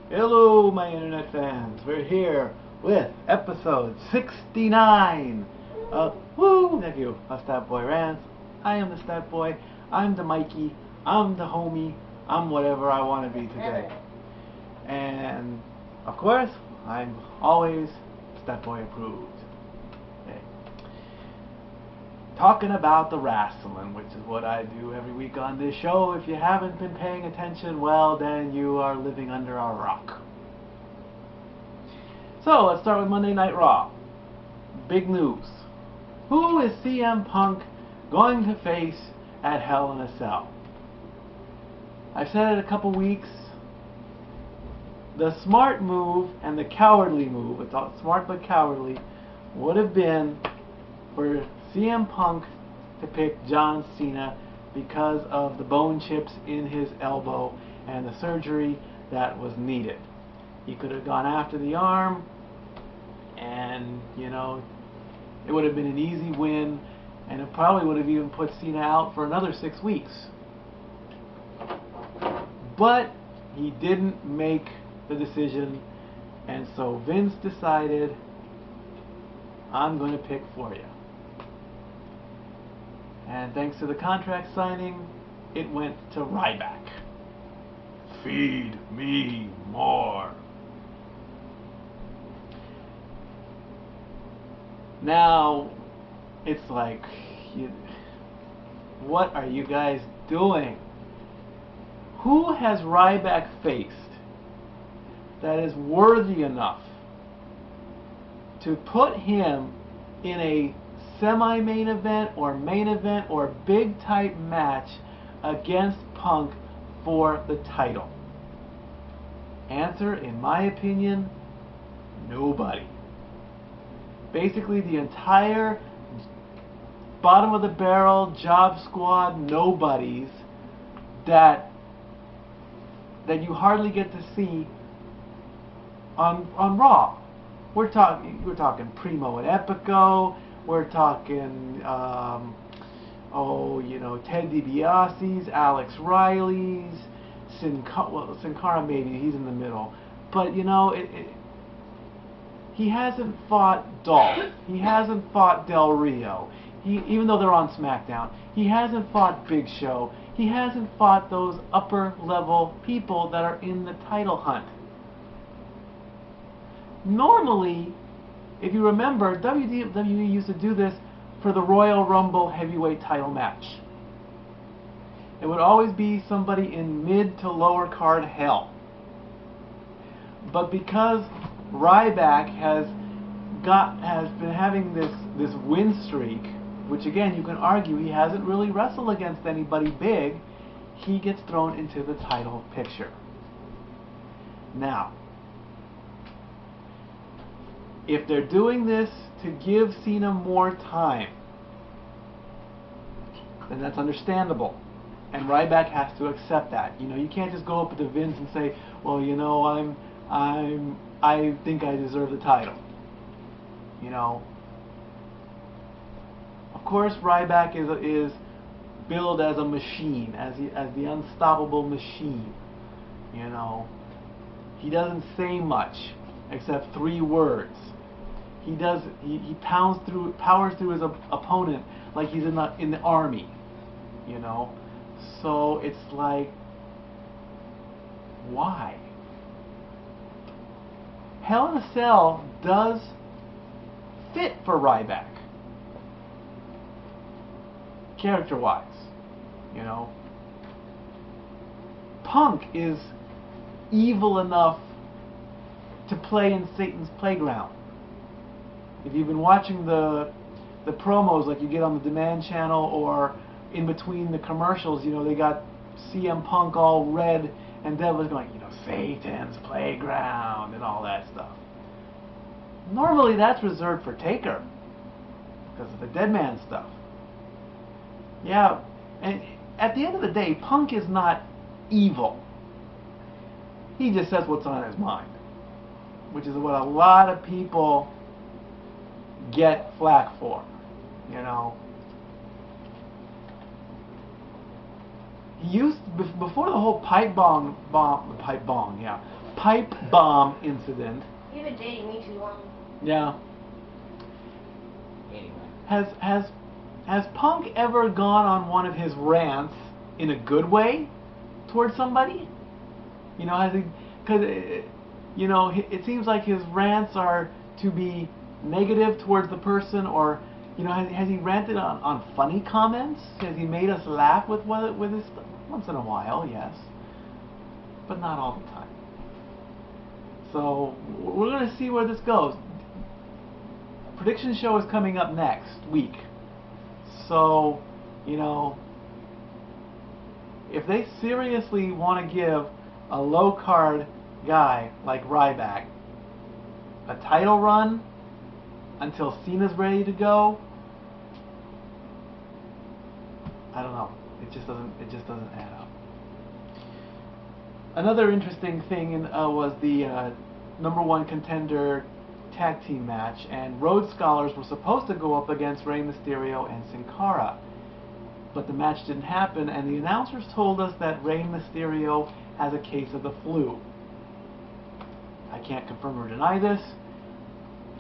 Hello, my internet fans. We're here with episode 69 of thank you, of Stat Boy Rants. I am the Stat Boy. I'm the Mikey. I'm the homie. I'm whatever I want to be today. And of course, I'm always Stat Boy approved. Okay. Talking about the wrestling, which is what I do every week on this show. If you haven't been paying attention, well, then you are living under a rock. So, let's start with Monday Night Raw. Big news. Who is CM Punk going to face at Hell in a Cell? I've said it a couple weeks. The smart move and the cowardly move, it's all smart but cowardly, would have been for CM Punk to pick John Cena because of the bone chips in his elbow and the surgery that was needed. He could have gone after the arm, and it would have been an easy win, and it probably would have even put Cena out for another 6 weeks. But he didn't make the decision, and so Vince decided, I'm going to pick for you. And thanks to the contract signing, it went to Ryback. Feed me more. Now, it's like, what are you guys doing? Who has Ryback faced that is worthy enough to put him in a semi-main event or main event or big type match against Punk for the title? Answer, in my opinion, nobody. Basically, the entire bottom of the barrel job squad nobodies that you hardly get to see on Raw. We're talking Primo and Epico. We're talking Ted DiBiase's, Alex Riley's, Sin Cara, maybe he's in the middle, but he hasn't fought Dolph. He hasn't fought Del Rio. Even though they're on SmackDown, he hasn't fought Big Show. He hasn't fought those upper level people that are in the title hunt. Normally, if you remember, WWE used to do this for the Royal Rumble heavyweight title match. It would always be somebody in mid to lower card hell. But because Ryback has been having this win streak, which again you can argue he hasn't really wrestled against anybody big, he gets thrown into the title picture. Now, if they're doing this to give Cena more time, then that's understandable. And Ryback has to accept that. You can't just go up to Vince and say, well, I think I deserve the title. Of course, Ryback is billed as a machine, as the unstoppable machine. He doesn't say much except 3 words. He powers through his opponent like he's in the army. So it's like, why? Hell in a Cell does fit for Ryback, character-wise. Punk is evil enough to play in Satan's playground. If you've been watching the promos like you get on the Demand Channel or in between the commercials, they got CM Punk all red and devilish going, Satan's playground and all that stuff. Normally that's reserved for Taker because of the Dead Man stuff. Yeah, and at the end of the day, Punk is not evil. He just says what's on his mind, which is what a lot of people get flack for. He used before the whole pipe bomb incident. You've been dating me too long. Yeah. Anyway. Has Punk ever gone on one of his rants in a good way towards somebody? You know, has he? Because you know, it seems like his rants are to be negative towards the person, or you know, has he ranted on funny comments? Has he made us laugh with his stuff? Once in a while, yes, but not all the time. So we're going to see where this goes. Prediction show is coming up next week. So, you know, if they seriously want to give a low card guy like Ryback a title run until Cena's ready to go, I don't know. It just doesn't add up. Another interesting thing was the #1 contender tag team match, and Rhodes Scholars were supposed to go up against Rey Mysterio and Sin Cara, but the match didn't happen, and the announcers told us that Rey Mysterio has a case of the flu. I can't confirm or deny this.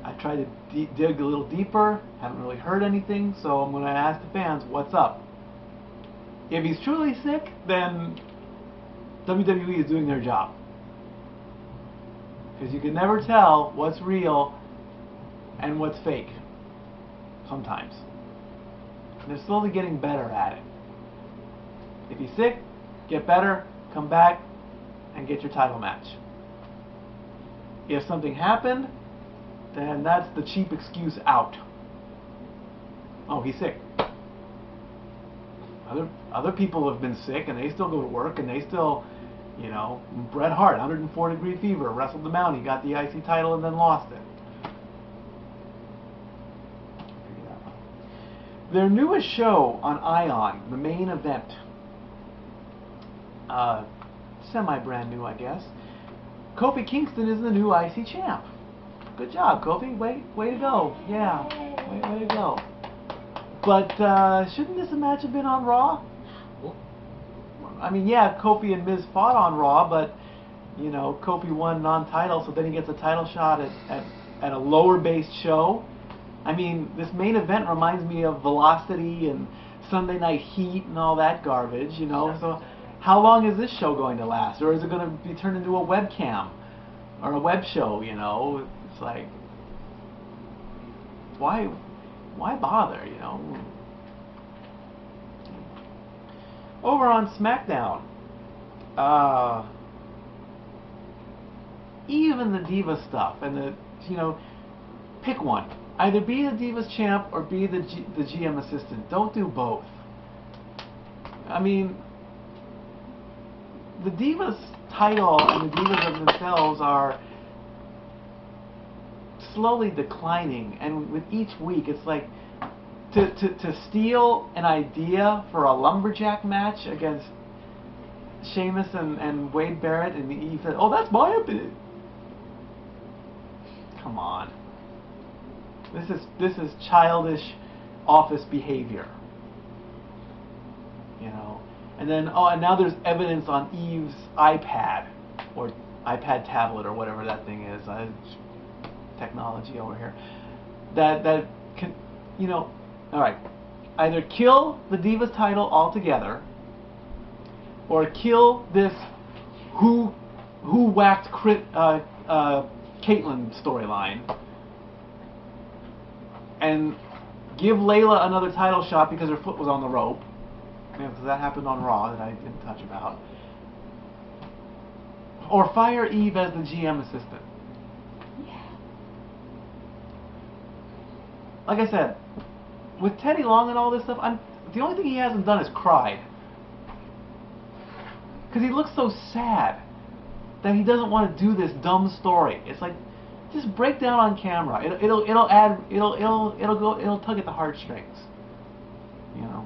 I tried to dig a little deeper, haven't really heard anything, so I'm going to ask the fans, what's up? If he's truly sick, then WWE is doing their job. Because you can never tell what's real and what's fake. Sometimes. And they're slowly getting better at it. If he's sick, get better, come back, and get your title match. If something happened, then that's the cheap excuse out. Oh, he's sick. Other people have been sick and they still go to work and they still, you know, Bret Hart, 104-degree fever, wrestled the Mountie, got the IC title and then lost it. Their newest show on Ion, the main event, semi-brand new, I guess. Kofi Kingston is the new IC champ. Good job, Kofi. Way to go. Yeah, way to go. But shouldn't this match have been on Raw? I mean, yeah, Kofi and Miz fought on Raw, but you know, Kofi won non-title, so then he gets a title shot at a lower-based show. I mean, this main event reminds me of Velocity and Sunday Night Heat and all that garbage, you know. So how long is this show going to last? Or is it going to be turned into a webcam or a web show, you know? It's like, why bother, you know? Over on SmackDown, even the Diva stuff, and the, you know, pick one. Either be the Divas champ or be the GM assistant. Don't do both. I mean, the Divas title and the Divas of themselves are slowly declining, and with each week, it's like to steal an idea for a lumberjack match against Sheamus and Wade Barrett, and he said, "Oh, that's my opinion." Come on. This is childish office behavior, you know. And then and now there's evidence on Eve's iPad or iPad tablet or whatever that thing is. Technology over here. That can, you know. All right, either kill the Divas title altogether, or kill this who whacked Caitlyn storyline. And give Layla another title shot because her foot was on the rope. Because that happened on Raw that I didn't touch about. Or fire Eve as the GM assistant. Yeah. Like I said, with Teddy Long and all this stuff, the only thing he hasn't done is cried. Because he looks so sad that he doesn't want to do this dumb story. It's like, just break down on camera. It'll tug at the heartstrings. You know.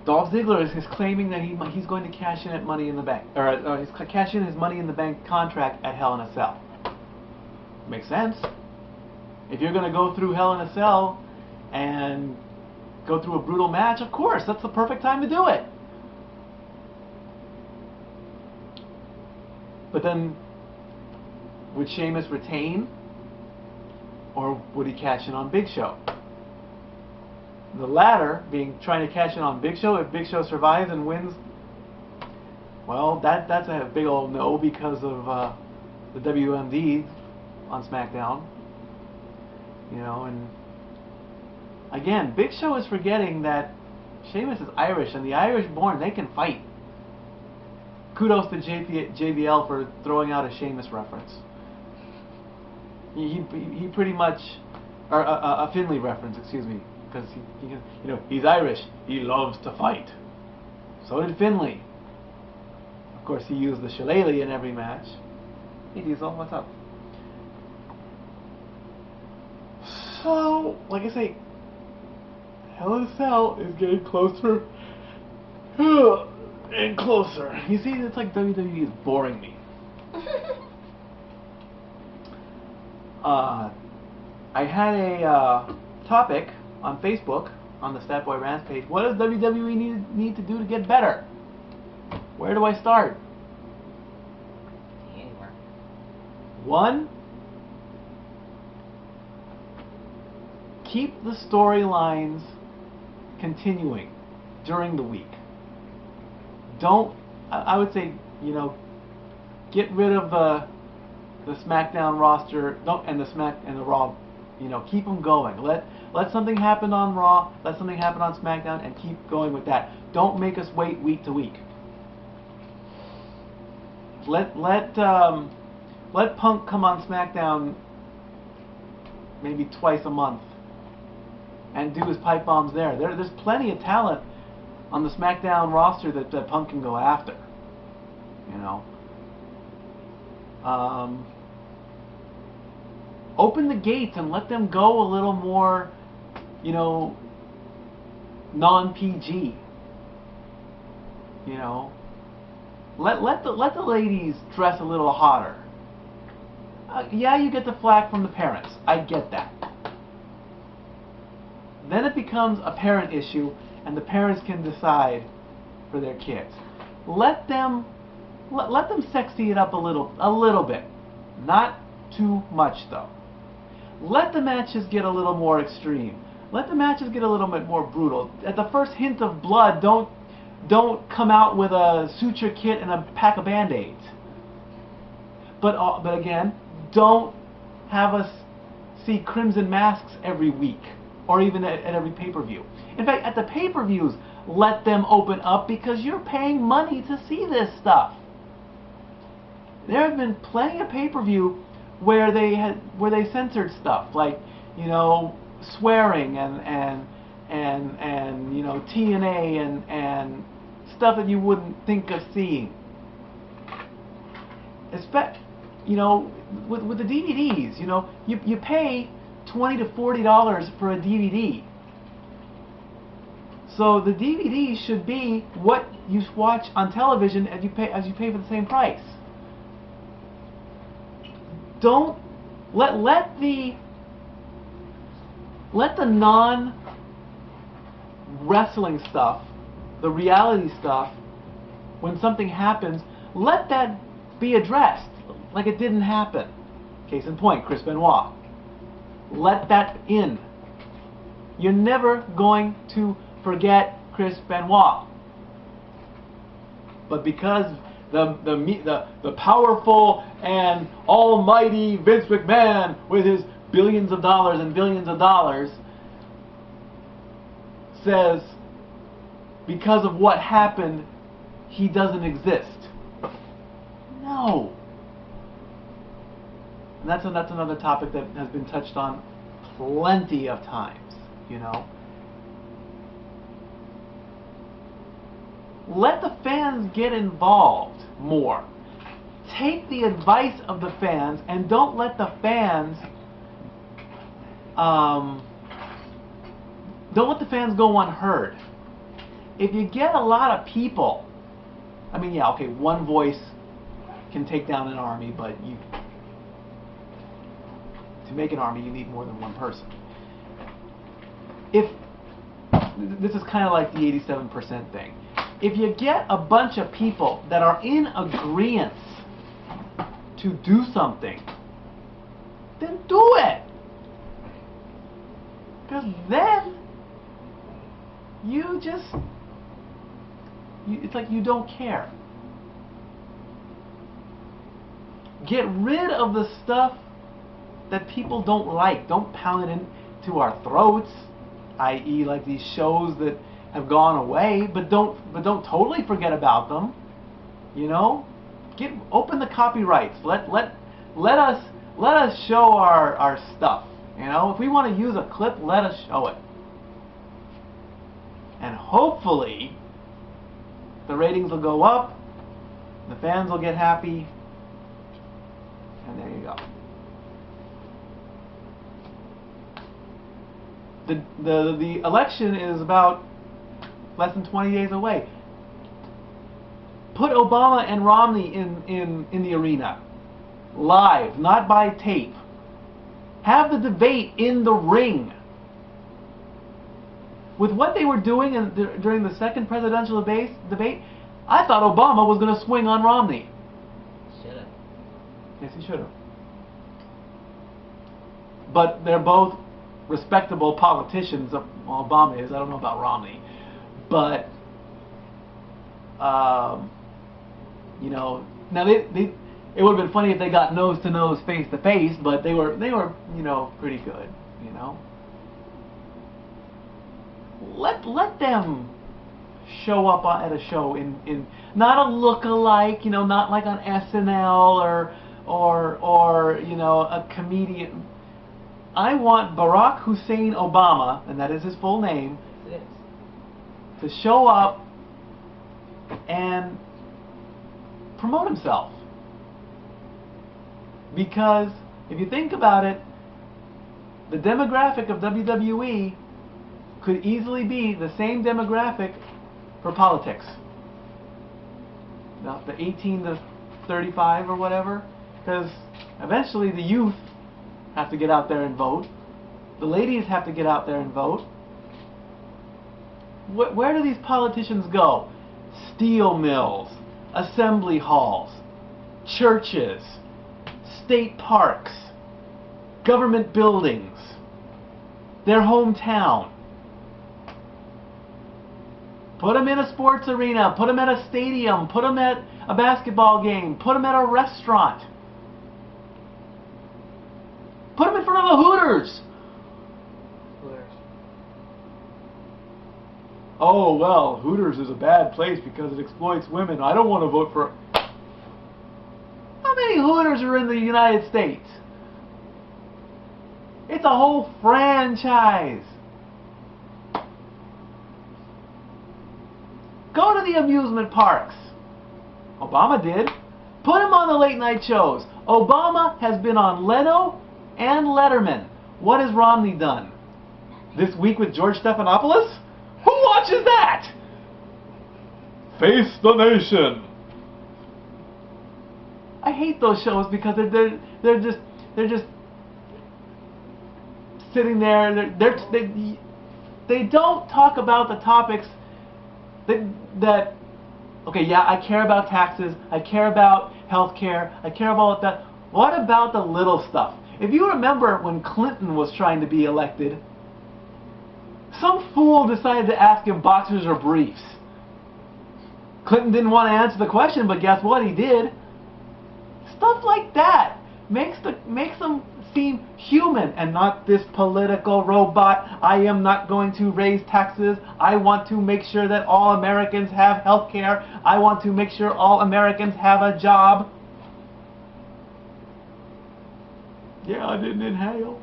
Dolph Ziggler is claiming that he's going to cash in at Money in the Bank, or he's cash in his Money in the Bank contract at Hell in a Cell. Makes sense. If you're going to go through Hell in a Cell and go through a brutal match, of course, that's the perfect time to do it. But then, would Sheamus retain? Or would he cash in on Big Show? The latter, being trying to cash in on Big Show, if Big Show survives and wins, well, that's a big old no because of the WMD on SmackDown. You know, and again, Big Show is forgetting that Sheamus is Irish, and the Irish-born, they can fight. Kudos to JBL for throwing out a Sheamus reference. He pretty much, or a Finlay reference, excuse me, because he you know, he's Irish. He loves to fight. So did Finlay. Of course, he used the shillelagh in every match. Hey Diesel, what's up? So, like I say, Hell in a Cell is getting closer and closer. You see, it's like WWE is boring me. I had a topic on Facebook on the Statboy Rants page. What does WWE need to do to get better? Where do I start? Anywhere. 1, keep the storylines continuing during the week. Don't, I would say, you know, get rid of the SmackDown roster, and the Raw, you know, keep them going. Let something happen on Raw, let something happen on SmackDown, and keep going with that. Don't make us wait week to week. Let Punk come on SmackDown maybe twice a month and do his pipe bombs there. There's plenty of talent on the SmackDown roster that Punk can go after. You know. Open the gates and let them go a little more, you know, non-PG. You know. Let the ladies dress a little hotter. Yeah, you get the flack from the parents. I get that. Then it becomes a parent issue, and the parents can decide for their kids. Let them sexy it up a little bit, not too much though. Let the matches get a little more extreme. Let the matches get a little bit more brutal. At the first hint of blood, don't come out with a suture kit and a pack of Band-Aids. But again, don't have us see crimson masks every week or even at every pay-per-view. In fact, at the pay-per-views, let them open up because you're paying money to see this stuff. There have been plenty of pay-per-view where they censored stuff like, you know, swearing and you know, TNA and stuff that you wouldn't think of seeing. You know, with the DVDs, you know, you pay $20 to $40 for a DVD. So the DVD should be what you watch on television as you pay for the same price. Don't let the non-wrestling stuff, the reality stuff, when something happens, let that be addressed like it didn't happen. Case in point, Chris Benoit. Let that in. You're never going to forget Chris Benoit. But because the powerful and almighty Vince McMahon with his billions of dollars and billions of dollars says because of what happened he doesn't exist. No. And that's another topic that has been touched on plenty of times, you know. Let the fans get involved more. Take the advice of the fans and don't let the fans go unheard. If you get a lot of people, I mean, yeah, okay, one voice can take down an army, but to make an army you need more than one person. If this is kind of like the 87% thing. If you get a bunch of people that are in agreement to do something, then do it. Because then it's like you don't care. Get rid of the stuff that people don't like. Don't pound it into our throats, i.e. like these shows that have gone away, but don't totally forget about them. You know? Open the copyrights. Let us show our stuff. You know? If we want to use a clip, let us show it. And hopefully the ratings will go up, the fans will get happy, and there you go. The election is about less than 20 days away. Put Obama and Romney in the arena. Live, not by tape. Have the debate in the ring. With what they were doing during the second presidential debate, I thought Obama was going to swing on Romney. Should have. Yes, he should have. But they're both respectable politicians. Well, Obama is. I don't know about Romney. But, you know, now it would have been funny if they got nose to nose, face to face, but they were, you know, pretty good, you know. Let them show up at a show in not a look-alike, you know, not like on SNL or you know, a comedian. I want Barack Hussein Obama, and that is his full name, to show up and promote himself. Because if you think about it, the demographic of WWE could easily be the same demographic for politics. Now, the 18 to 35 or whatever, because eventually the youth have to get out there and vote. The ladies have to get out there and vote. Where do these politicians go? Steel mills, assembly halls, churches, state parks, government buildings, their hometown. Put them in a sports arena, put them at a stadium, put them at a basketball game, put them at a restaurant. Put them in front of a Hooters. Oh, well, Hooters is a bad place because it exploits women. I don't want to vote for... How many Hooters are in the United States? It's a whole franchise. Go to the amusement parks. Obama did. Put him on the late night shows. Obama has been on Leno and Letterman. What has Romney done? This Week with George Stephanopoulos? Who watches that? Face the Nation. I hate those shows because they're just sitting there. They don't talk about the topics that okay, yeah, I care about taxes, I care about health care, I care about that. What about the little stuff? If you remember when Clinton was trying to be elected, some fool decided to ask him boxers or briefs. Clinton didn't want to answer the question, but guess what? He did. Stuff like that makes them seem human and not this political robot. I am not going to raise taxes. I want to make sure that all Americans have health care. I want to make sure all Americans have a job. Yeah, I didn't inhale.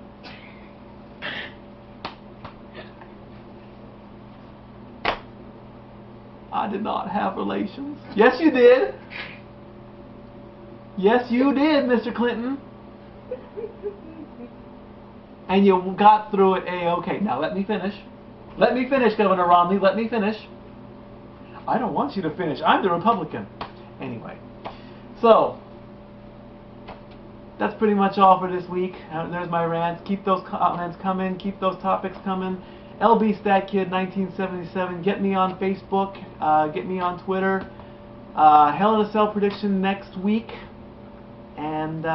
I did not have relations. Yes, you did. Yes, you did, Mr. Clinton. And you got through it A-okay. Now let me finish. Let me finish, Governor Romney. Let me finish. I don't want you to finish. I'm the Republican. Anyway. So, that's pretty much all for this week. There's my rant. Keep those comments coming. Keep those topics coming. LBStatKid1977. Get me on Facebook. Get me on Twitter. Hell in a Cell prediction next week. And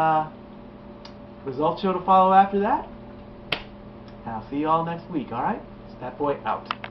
results show to follow after that. And I'll see you all next week, alright? Stat Boy out.